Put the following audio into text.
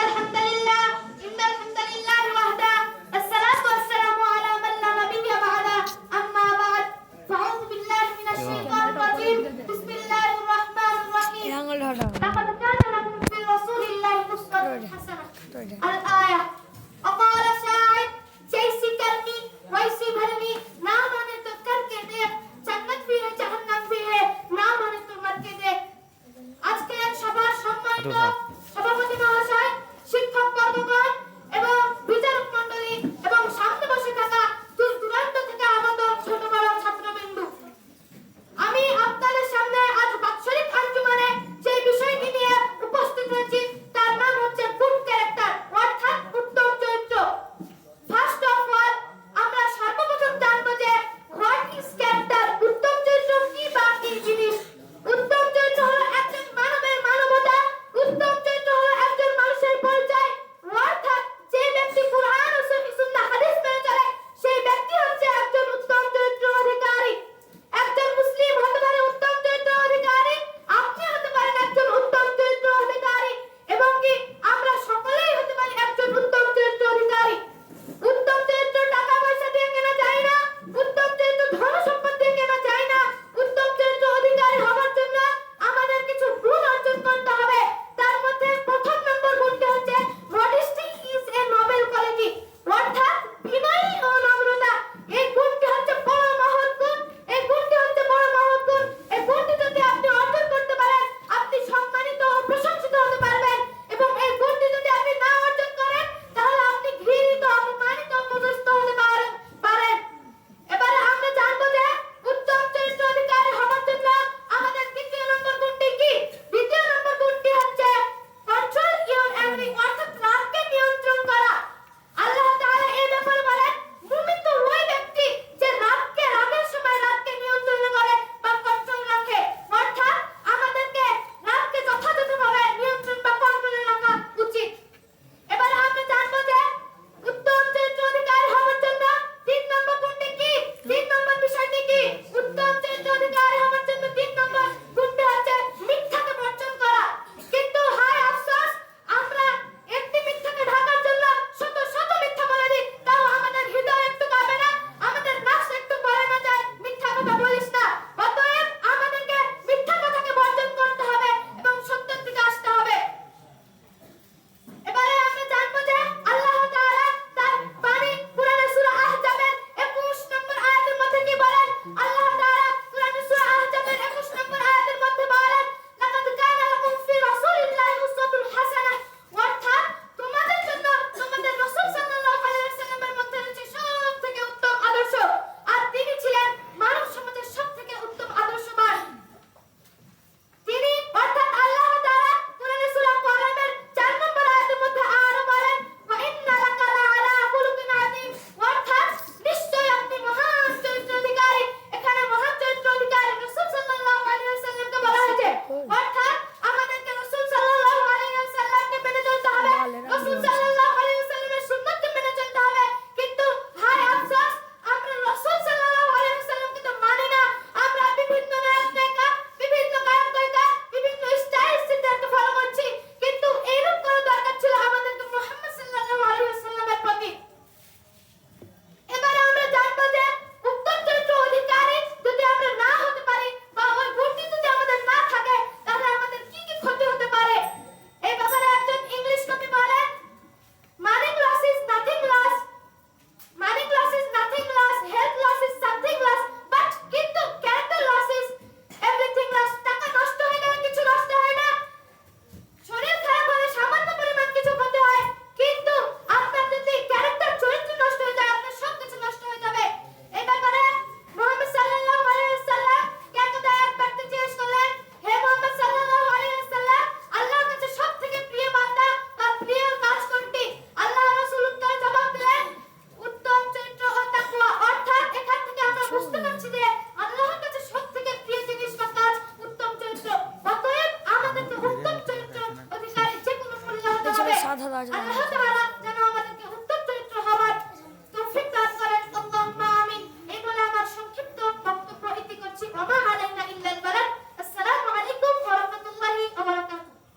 الحمد لله وحده الصلاة والسلام على من لا نبي بعده أما بعد فأعوذ بالله من الشيطان الرجيم بسم الله الرحمن الرحيم لقد كان لكم في رسول الله أسوة حسنة الآية وقال شاعر जैसी करनी वैसी भरनी ना माने तो करके देख जन्नत भी है जहन्नम भी है ना माने तो मर के देख আজকে সবার সম্মানিত সভাপতি মহাশয় শিক্ষক বর্গগণ এবং বিচারক মণ্ডলী এবং সামনে বসে থাকা দূর দূরান্ত থেকে আগত ছোট বড় ছাত্রবৃন্দ আমি আপনাদের সামনে আজ বাৎসরিক আঞ্জুমানে যে বিষয়টি নিয়ে উপস্থিত হয়েছি তার নাম হচ্ছে গুড ক্যারেক্টার অর্থাৎ উত্তম চরিত্র। ফার্স্ট অফ অল আমরা সর্বপ্রথম জানবো যে হোয়াট ইজ ক্যারেক্টার, উত্তম চরিত্র কি বা কি জিনিস। উত্তম চরিত্র হলো একজন মানবের মানবতা, উত্তম চরিত্র হলো একজন মানুষের পরিচয়, অর্থাৎ যে ব্যক্তি কুরআন ও সুন্নাহ হাদিস মেনে চলে সেই ব্যক্তি হচ্ছে একজন উত্তম চরিত্র অধিকারী। একজন মুসলিম হতে পারে উত্তম চরিত্র অধিকারী, আপনি হতে পারেন একজন উত্তম চরিত্র অধিকারী এবং কি আমরা সকলেই হতে পারি একজন উত্তম চরিত্র অধিকারী। উত্তম চরিত্র টাকা পয়সা দিয়ে কেনা যায় না, উত্তম চরিত্র ধন সম্পদ দিয়ে কেনা যায় না। উত্তম চরিত্র অধিকারী হওয়ার জন্য আমাদের কিছু গুণ অর্জন করতে হবে। তার মধ্যে প্রথম নম্বর গুণটি হচ্ছে modesty is a Nobel quality, অর্থাৎ বিনয়ী ও নম্রতা। এই গুণটি হচ্ছে বড় মহৎ গুণ, এই গুণটি হচ্ছে বড় মহৎ গুণ। এই গুণটি যদি আপনি অর্জন করতে পারেন আপনি সম্মানিত ও প্রশংসিত হতে পারবেন এবং এই গুণটি যদি আপনি না অর্জন করেন তাহলে আপনি ঘৃণিত অপমানিত অপদস্থ হতে পারেন। এবারে আমরা জানবো যে উত্তম চরিত্র অধিকারী হওয়ার জন্য আমাদের দ্বিতীয় নম্বর গুণটি কি। দ্বিতীয় নম্বর গুণটি হচ্ছে কন্ট্রোল ইওর অ্যাংরি, অর্থাৎ রাগকে নিয়ন্ত্রণ করা। আল্লাহ তাআলা এই ব্যাপারে বলেন মুমিন তো ওই ব্যক্তি যে রাগের সময় রাগকে নিয়ন্ত্রণ করে বা কন্ট্রোল রাখে, অর্থাৎ আমাদেরকে রাগকে যথাযথভাবে নিয়ন্ত্রণ বা কন্ট্রোলে রাখা উচিত। এবারে আমরা জানবো যে উত্তম চরিত্র অধিকারী হওয়ার জন্য তিন নম্বর গুণটি কি, তিন নম্বর বিষয়টি কি। উত্তম চরিত্র অধিকারী হওয়ার জন্য তিন নম্বর গুণটি হচ্ছে মিথ্যাকে বর্জন করা। কিন্তু হায় আফসোস, আমরা একটি মিথ্যাকে ঢাকার জন্য শত শত মিথ্যা বলে দিই, তাও আমাদের হৃদয় একটু কাঁপে না, আমাদের নাফস একটু বলে না যায় মিথ্যা কথা বলিস না। অতএব আমাদেরকে মিথ্যা কথাকে বর্জন করতে হবে এবং সত্যের দিকে আসতে হবে। এবারে আমরা জানবো যে আল্লাহ তাআলা তার বাণী কুরআনে সূরা আহজাবের 21 নম্বর আয়াতের মধ্যে কি বলেন। আল্লাহ তাআলা কুরআনে সূরা আহজাবের 21 নম্বর আয়াতের মধ্যে বলেন লাকাদ কানা লাকুম ফি রাসূলিল্লাহি উসওয়াতুন হাসানাহ, অর্থাৎ তোমাদের জন্য তোমাদের রাসূল সাল্লাল্লাহু আলাইহি ওয়াসাল্লামের মধ্যে রয়েছে সবথেকে উত্তম আদর্শ, আর তিনি ছিলেন মানব সমাজের সবথেকে উত্তম আদর্শবান। তিনি অর্থাৎ আল্লাহ তাআলা কুরআনে সূরা কলমের 4 নম্বর আয়াতের মধ্যে আরো বলেন ওয়া ইন্না লাকা লাআলা খুলুকিন আযীম, অর্থাৎ নিশ্চয়ই আপনি মহান চরিত্র অধিকারী। এখানে মহান চরিত্র অধিকারী রাসূল সাল্লাল্লাহু আলাইহি ওয়াসাল্লামকে বলা হয়েছে, অর্থাৎ আমাদেরকে রাসূল সাল্লাল্লাহু আলাইহি ওয়াসাল্লামকে মেনে চলতে হবে, রাসূল সাল্লাল্লাহু আলাইহি ওয়াসাল্লামের সুন্নাতকে মেনে চলতে হবে। কিন্তু হায় আফসোস, আমরা রাসূল সাল্লাল্লাহু আলাইহি ওয়াসাল্লামকে তো মানি না, আমরা বিভিন্ন নায়িকা, বিভিন্ন গায়িকা, বিভিন্ন স্টাইল সিদ্ধান্ত ফলো করছি। কিন্তু এইরূপ করা দরকার ছিল আমাদেরকে মুহাম্মদ সাল্লাল্লাহু আলাইহি ওয়াসাল্লামের প্রতি। এবারে আমরা জানবো যে উত্তম চরিত্র অধিকারী যদি আমরা না হতে পারি বা ওই গুণটি যদি আমাদের না থাকে তাহলে আমাদের কি কি ক্ষতি হতে পারে। এই ব্যাপারে একজন ইংলিশ কবি বলেন money loss is nothing loss, money loss is nothing loss, health loss is something loss, but কিন্তু character loss is everything loss. টাকা নষ্ট হয়ে গেলে কিছু নষ্ট হয় না, শরীর খারাপ হলে সামান্য পরিমাণ কিছু ক্ষতি হয়, কিন্তু আপনার যদি ক্যারেক্টার চরিত্র নষ্ট হয়ে যায় আপনার সবকিছু নষ্ট হয়ে যাবে। এই ব্যাপারে মুহাম্মদ সাল্লাল্লাহু আলাইহি ওয়াসাল্লাম কে একদা এক ব্যক্তি জিজ্ঞেস করলেন, হে মুহাম্মদ সাল্লাল্লাহু আলাইহি ওয়াসাল্লাম, আল্লাহর কাছে সবথেকে প্রিয় বান্দা বা প্রিয় কাজ কোনটি? আল্লাহ রাসূল উত্তরে জবাব দিলেন উত্তম চরিত্র ও তাকওয়া, অর্থাৎ এখান থেকে আমরা বুঝতে পারছি যে আল্লাহর কাছে সবথেকে প্রিয় জিনিস বা কাজ উত্তম চরিত্র। অতএব আমাদেরকে উত্তম চরিত্র অধিকারী যে কোনো মূল্য হতে হবে। আল্লাহ তাআলা